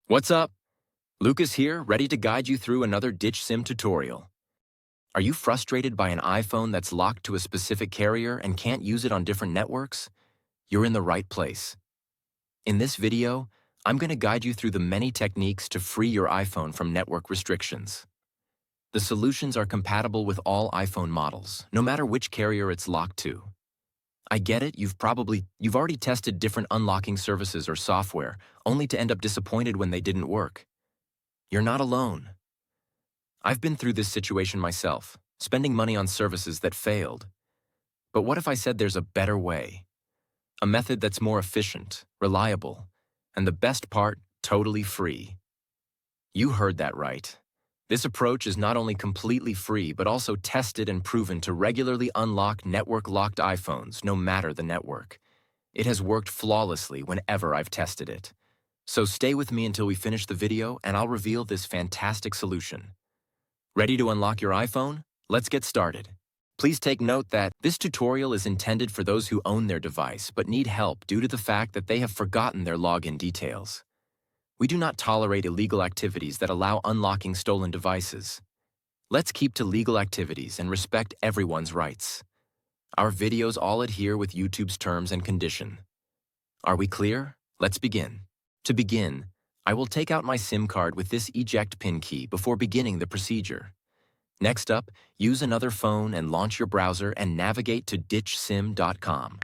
What's up? Lucas here, ready to guide you through another ditch SIM tutorial. Are you frustrated by an iPhone that's locked to a specific carrier and can't use it on different networks? You're in the right place. In this video, I'm going to guide you through the many techniques to free your iPhone from network restrictions. The solutions are compatible with all iPhone models, no matter which carrier it's locked to. I get it, you've already tested different unlocking services or software, only to end up disappointed when they didn't work. You're not alone. I've been through this situation myself, spending money on services that failed. But what if I said there's a better way? A method that's more efficient, reliable, and the best part, totally free. You heard that right. This approach is not only completely free, but also tested and proven to regularly unlock network-locked iPhones, no matter the network. It has worked flawlessly whenever I've tested it. So stay with me until we finish the video and I'll reveal this fantastic solution. Ready to unlock your iPhone? Let's get started. Please take note that this tutorial is intended for those who own their device but need help due to the fact that they have forgotten their login details. We do not tolerate illegal activities that allow unlocking stolen devices. Let's keep to legal activities and respect everyone's rights. Our videos all adhere with YouTube's terms and conditions. Are we clear? Let's begin. To begin, I will take out my SIM card with this eject PIN key before beginning the procedure. Next up, use another phone and launch your browser and navigate to ditchsim.com.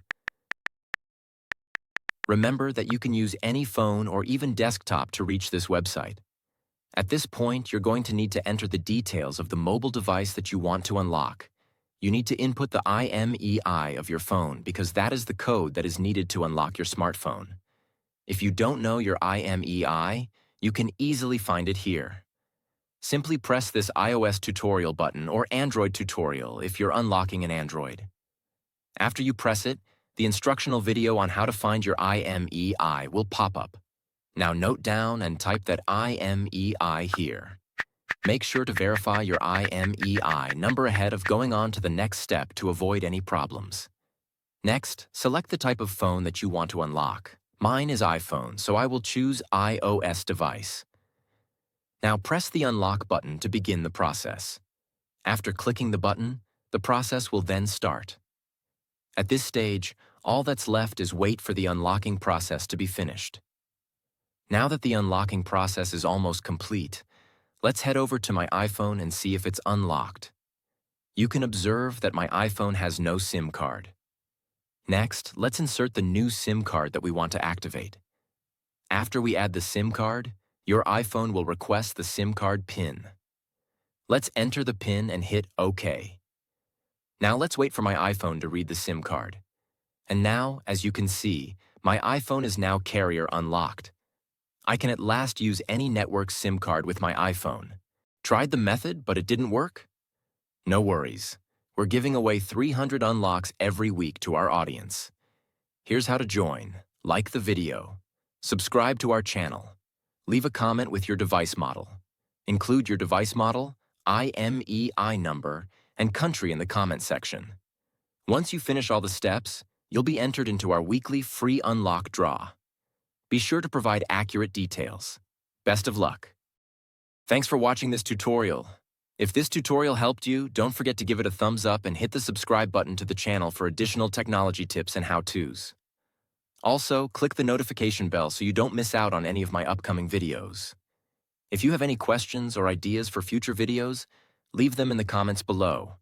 Remember that you can use any phone or even desktop to reach this website. At this point, you're going to need to enter the details of the mobile device that you want to unlock. You need to input the IMEI of your phone because that is the code that is needed to unlock your smartphone. If you don't know your IMEI, you can easily find it here. Simply press this iOS tutorial button or Android tutorial if you're unlocking an Android. After you press it, the instructional video on how to find your IMEI will pop up. Now note down and type that IMEI here. Make sure to verify your IMEI number ahead of going on to the next step to avoid any problems. Next, select the type of phone that you want to unlock. Mine is iPhone, so I will choose iOS device. Now press the unlock button to begin the process. After clicking the button, the process will then start. At this stage, all that's left is wait for the unlocking process to be finished. Now that the unlocking process is almost complete, let's head over to my iPhone and see if it's unlocked. You can observe that my iPhone has no SIM card. Next, let's insert the new SIM card that we want to activate. After we add the SIM card, your iPhone will request the SIM card PIN. Let's enter the PIN and hit OK. Now let's wait for my iPhone to read the SIM card. And now, as you can see, my iPhone is now carrier unlocked. I can at last use any network SIM card with my iPhone. Tried the method, but it didn't work? No worries. We're giving away 300 unlocks every week to our audience. Here's how to join. Like the video. Subscribe to our channel. Leave a comment with your device model. Include your device model, IMEI number, and country in the comment section. Once you finish all the steps, you'll be entered into our weekly free unlock draw. Be sure to provide accurate details. Best of luck. Thanks for watching this tutorial. If this tutorial helped you, don't forget to give it a thumbs up and hit the subscribe button to the channel for additional technology tips and how-tos. Also, click the notification bell so you don't miss out on any of my upcoming videos. If you have any questions or ideas for future videos, leave them in the comments below.